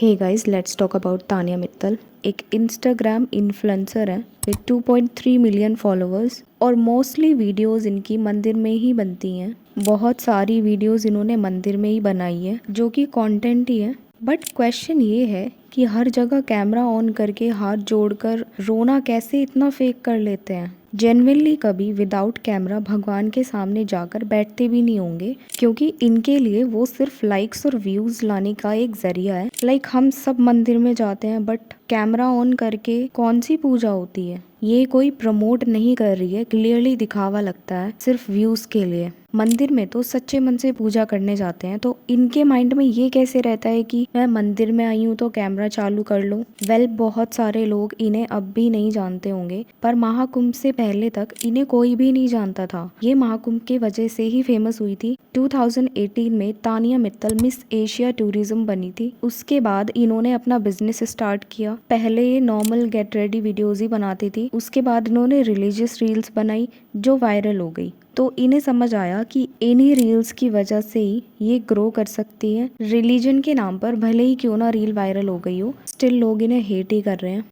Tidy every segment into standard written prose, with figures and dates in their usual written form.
Hey guys, let's talk about Tania Mittal. एक Instagram influencer है with 2.3 million followers और mostly videos इनकी मंदिर में ही बनती हैं। बहुत सारी वीडियोस इन्होंने मंदिर में ही बनाई है जो कि कंटेंट ही है। बट क्वेश्चन ये है कि हर जगह कैमरा ऑन करके हाथ जोड़कर रोना कैसे इतना फेक कर लेते हैं। जेन्युइनली कभी विदाउट कैमरा भगवान के सामने जाकर बैठते भी नहीं होंगे, क्योंकि इनके लिए वो सिर्फ लाइक्स और व्यूज लाने का एक जरिया है। लाइक हम सब मंदिर में जाते हैं बट कैमरा ऑन करके कौन सी पूजा होती है। ये कोई प्रमोट नहीं कर रही है, क्लियरली दिखावा लगता है सिर्फ व्यूज के लिए। मंदिर में तो सच्चे मन से पूजा करने जाते हैं, तो इनके माइंड में ये कैसे रहता है कि मैं मंदिर में आई हूँ तो कैमरा चालू कर लूँ। वेल, बहुत सारे लोग इन्हें अब भी नहीं जानते होंगे, पर महाकुंभ से पहले तक इन्हें कोई भी नहीं जानता था। ये महाकुंभ की वजह से ही फेमस हुई थी। 2018 में Tania Mittal miss Asia tourism बनी थी। उसके बाद इन्होंने अपना बिजनेस स्टार्ट किया। पहले ये नॉर्मल गेट रेडी वीडियोज ही बनाती थी, उसके बाद इन्होंने रिलीजियस रील्स बनाई जो वायरल हो गई। तो इन्हें समझ आया कि इन्हीं रील्स की वजह से ही ये ग्रो कर सकती है। रिलीजन के नाम पर भले ही क्यों ना रील वायरल हो गई हो, स्टिल लोग इन्हें हेट ही कर रहे हैं।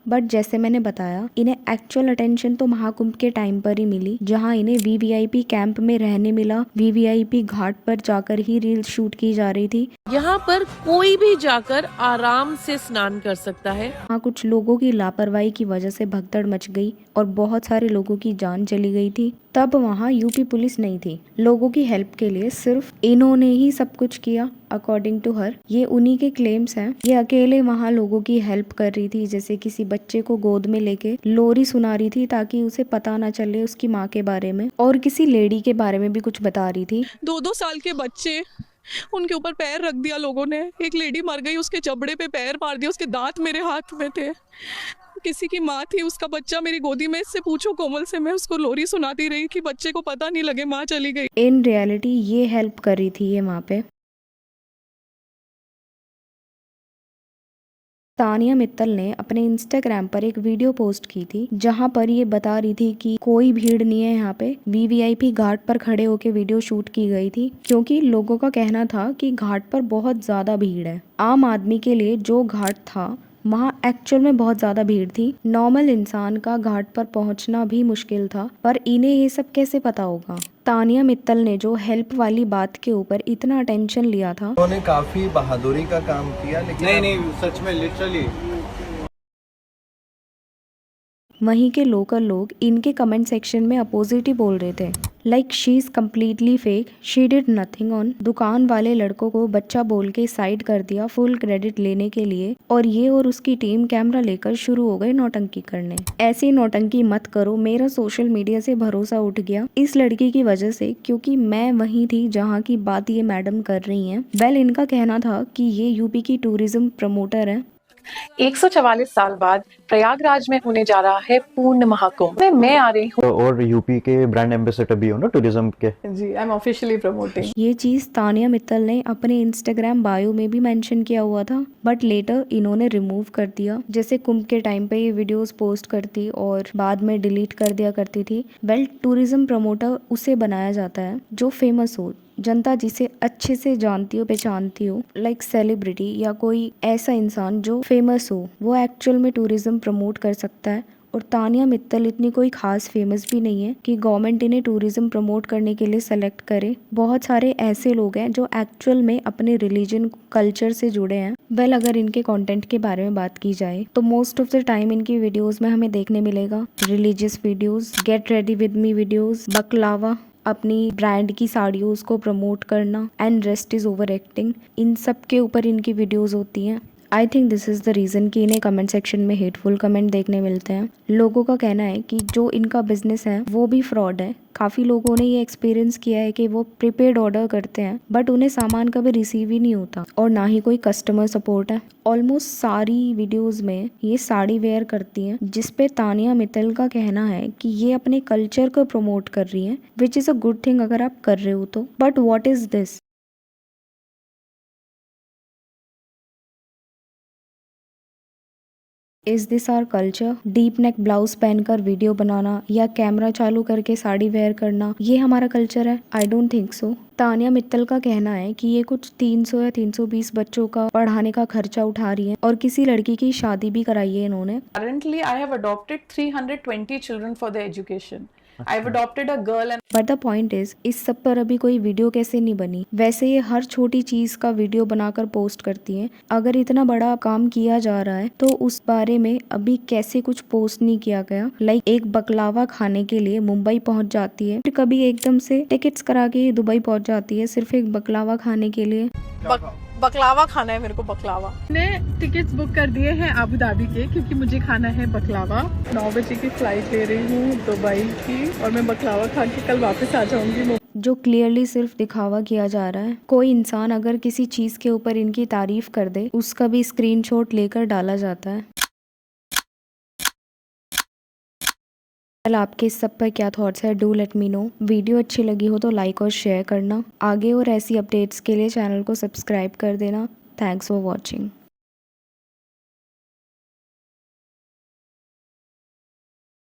बट जैसे मैंने बताया, इन्हें एक्चुअल अटेंशन तो महाकुंभ के टाइम पर ही मिली, जहां इन्हें वीवीआईपी कैंप में रहने मिला। वीवीआईपी घाट पर जाकर ही रील शूट की जा रही थी। यहाँ पर कोई भी जाकर आराम से स्नान कर सकता है। हाँ, कुछ लोगों की लापरवाही की वजह से भगदड़ मच गई और बहुत सारे लोगों की जान चली गई थी। तब वहाँ यूपी पुलिस नहीं थी। लोगों की हेल्प के लिए सिर्फ इन्होंने ही सब कुछ किया, अकॉर्डिंग टू हर। ये उन्हीं के क्लेम्स हैं। ये अकेले वहाँ लोगों की हेल्प कर रही थी, जैसे किसी बच्चे को गोद में लेके लोरी सुना रही थी ताकि उसे पता ना चले उसकी माँ के बारे में, और किसी लेडी के बारे में भी कुछ बता रही थी। 2-2 साल के बच्चे, उनके ऊपर पैर रख दिया लोगों ने। एक लेडी मर गई, उसके जबड़े पे पैर मार दिया, उसके दांत मेरे हाथ में थे। किसी की माँ थी, उसका बच्चा मेरी गोदी में, इससे पूछो कोमल से, मैं उसको लोरी सुनाती रही कि बच्चे को पता नहीं लगे माँ चली गई। इन रियलिटी ये हेल्प कर रही थी ये वहाँ पे। तानिया मित्तल ने अपने इंस्टाग्राम पर एक वीडियो पोस्ट की थी जहां पर ये बता रही थी कि कोई भीड़ नहीं है यहाँ पे। वीवीआईपी घाट पर खड़े होके वीडियो शूट की गई थी, क्योंकि लोगों का कहना था कि घाट पर बहुत ज्यादा भीड़ है। आम आदमी के लिए जो घाट था वहाँ एक्चुअल में बहुत ज्यादा भीड़ थी। नॉर्मल इंसान का घाट पर पहुँचना भी मुश्किल था, पर इन्हें ये सब कैसे पता होगा। तानिया मित्तल ने जो हेल्प वाली बात के ऊपर इतना अटेंशन लिया था, उन्होंने काफी बहादुरी का काम किया, लेकिन नहीं सच में लिटरली वहीं के लोकल लोग इनके कमेंट सेक्शन में अपोजिट ही बोल रहे थे। Like she is completely fake, she did nothing on. दुकान वाले लड़कों को बच्चा बोल के साइड कर दिया फुल क्रेडिट लेने के लिए, और ये और उसकी टीम कैमरा लेकर शुरू हो गए नौटंकी करने। ऐसी नौटंकी मत करो। मेरा सोशल मीडिया से भरोसा उठ गया इस लड़की की वजह से, क्योंकि मैं वहीं थी जहाँ की बात ये मैडम कर रही हैं। वेल, इनका कहना था कि ये यूपी की टूरिज्म प्रमोटर है। 144 साल बाद प्रयागराज में होने जा रहा है पूर्ण महाकुंभ में मैं आ रही हूँ। और यूपी के ब्रांड एम्बेसडर भी हो ना टूरिज्म के। जी, आई एम ऑफिशियली प्रमोटिंग। ये चीज तानिया मित्तल ने अपने इंस्टाग्राम बायो में भी मेंशन किया हुआ था, बट लेटर इन्होंने रिमूव कर दिया। जैसे कुंभ के टाइम पे ये वीडियोस पोस्ट करती और बाद में डिलीट कर दिया करती थी। वेल, टूरिज्म प्रमोटर उसे बनाया जाता है जो फेमस हो, जनता जिसे अच्छे से जानती हो, पहचानती हो। लाइक सेलिब्रिटी या कोई ऐसा इंसान जो फेमस हो, वो एक्चुअल में टूरिज्म प्रमोट कर सकता है। और तानिया मित्तल इतनी कोई खास फेमस भी नहीं है कि गवर्नमेंट इन्हें टूरिज्म प्रमोट करने के लिए सेलेक्ट करे। बहुत सारे ऐसे लोग हैं जो एक्चुअल में अपने रिलीजन कल्चर से जुड़े हैं। वेल, अगर इनके कंटेंट के बारे में बात की जाए तो मोस्ट ऑफ द टाइम इनकी वीडियोस में हमें देखने मिलेगा religious videos, get ready with me videos, baklava, अपनी ब्रांड की साड़ियों को प्रमोट करना, and rest is over acting. इन सब के ऊपर इनकी वीडियोस होती हैं। I think this is the reason कि इन्हें कमेंट सेक्शन में हेटफुल कमेंट देखने मिलते हैं। लोगों का कहना है कि जो इनका बिजनेस है वो भी फ्रॉड है। काफ़ी लोगों ने ये एक्सपीरियंस किया है कि वो प्रीपेड ऑर्डर करते हैं बट उन्हें सामान कभी रिसीव ही नहीं होता, और ना ही कोई कस्टमर सपोर्ट है। ऑलमोस्ट सारी वीडियोस में ये साड़ी वेयर करती हैं, जिसपे तानिया मित्तल का कहना है कि ये अपने कल्चर को प्रमोट कर रही हैं, which is a good thing अगर आप कर रहे हो तो। But what is this? Is this our culture? Deep neck blouse पहनकर वीडियो बनाना या कैमरा चालू करके साड़ी वेयर करना, ये हमारा कल्चर है? I don't think so. Tania Mittal का कहना है कि ये कुछ 300 या 320 बच्चों का पढ़ाने का खर्चा उठा रही है और किसी लड़की की शादी भी कराई है इन्होंने। Currently, I have adopted 320 children for their education. I've adopted a girl and but the point is, इस सब पर अभी कोई वीडियो कैसे नहीं बनी? वैसे ये हर छोटी चीज का वीडियो बनाकर पोस्ट करती हैं। अगर इतना बड़ा काम किया जा रहा है तो उस बारे में अभी कैसे कुछ पोस्ट नहीं किया गया? लाइक एक बकलावा खाने के लिए मुंबई पहुंच जाती है, फिर कभी एकदम से टिकट्स करा के दुबई पहुंच जाती है सिर्फ एक बकलावा खाने के लिए। बकलावा खाना है मेरे को, बकलावा। मैंने टिकट्स बुक कर दिए हैं अबू धाबी के, क्योंकि मुझे खाना है बकलावा। 9 बजे की फ्लाइट ले रही हूँ दुबई की और मैं बकलावा खा के कल वापस आ जाऊंगी। जो क्लियरली सिर्फ दिखावा किया जा रहा है। कोई इंसान अगर किसी चीज के ऊपर इनकी तारीफ कर दे, उसका भी स्क्रीनशॉट लेकर डाला जाता है। कल आपके इस सब पर क्या थॉट्स है? Do let me know. Video अच्छी लगी हो तो लाइक और शेयर करना। आगे और ऐसी अपडेट्स के लिए चैनल को सब्सक्राइब कर देना। Thanks for watching.